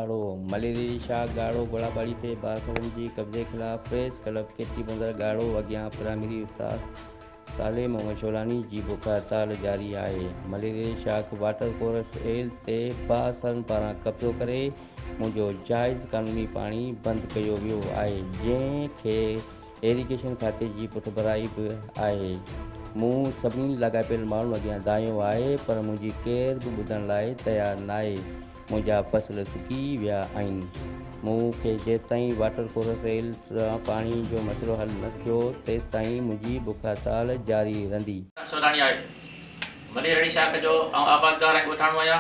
गाड़ो मलेरिया शाख गाड़ो गोलाबाड़ी ते बासरन जी कब्जे खिलाफ प्रेस क्लब केटी बंदर गाड़ो अॻियां प्राइमरी उस्ताद साले मोहम्मद शोलानी जी बुख हड़ताल जारी आहे। मलेरिया शाख वाटर कोरस एल ते बासरन पारां कब्ज़ो करे मुंहिंजो जाइज़ कानूनी पाणी बंदि कयो वियो आहे, जंहिंखे इरिगेशन खाते जी पुठभराई बि आहे। मूं सभिनी लाॻापियल माण्हुनि अॻियां दायो आहे, पर मुंहिंजी केर बि ॿुधण लाइ तयारु नाहे। मुंहिंजा फसल सुकी विया आहिनि। मूंखे जेसिताईं वाटर कोरस एल पाणी जो मसइलो हल न थियो तेसिताईं मुंहिंजी बुख हड़ताल जारी रहंदी। सोलानी आहे मलेरिया शाख जो आबादगार ऐं ॻोठाणो आहियां।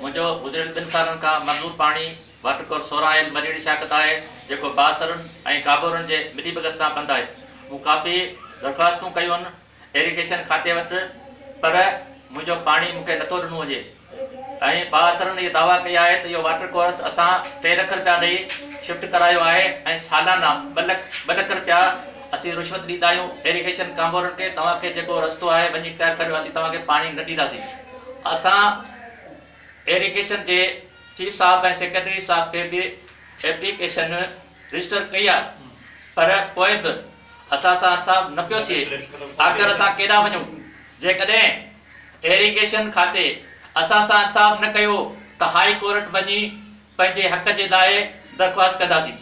मुंहिंजो गुज़िरियल 2 सालनि खां मंज़ूर पाणी वाटर कोरस 16 एल मलेरिया शाख त आहे, जेको बासरन ऐं काबोरन जे मिली भगत सां बंदि आहे। मूं काफ़ी दरख़्वास्तूं कयूं आहिनि इरिगेशन खाते वटि, पर मुंहिंजो पाणी मूंखे नथो ॾिनो वञे। ऐं बासरन इहा दावा कई आहे त इहो वाटर कोरस असां 3 लख रुपया ॾेई शिफ्ट करायो आहे ऐं सालाना 2 लख रुपया असीं रिश्वत ॾींदा आहियूं इरिगेशन काबोरन खे। तव्हांखे जेको रस्तो आहे वञी इख़्तियार करियो, असीं तव्हांखे पाणी न ॾींदासीं। असां इरिगेशन जे चीफ साहब ऐं सेक्रेटरी साहब खे बि एप्लीकेशन रजिस्टर कई आहे, पर पोइ बि असां सां इंसाफ़ न पियो थिए। आख़िर असां केॾां वञूं? जेकॾहिं इरिगेशन खाते असां सां इंसाफ़ न कयो त हाई कोर्ट वञी पंहिंजे हक़ जे लाइ दरख़्वास्त कंदासीं।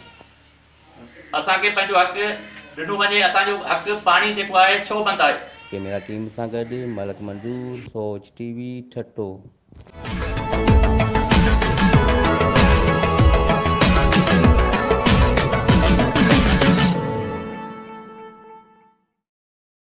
असांखे पंहिंजो हक़ ॾिनो वञे। असांजो हक़ पाणी जेको आहे छो बंदि आहे। कैमरा टीम सां गॾु मलक मंजूर, सोच टीवी, ठट्टो।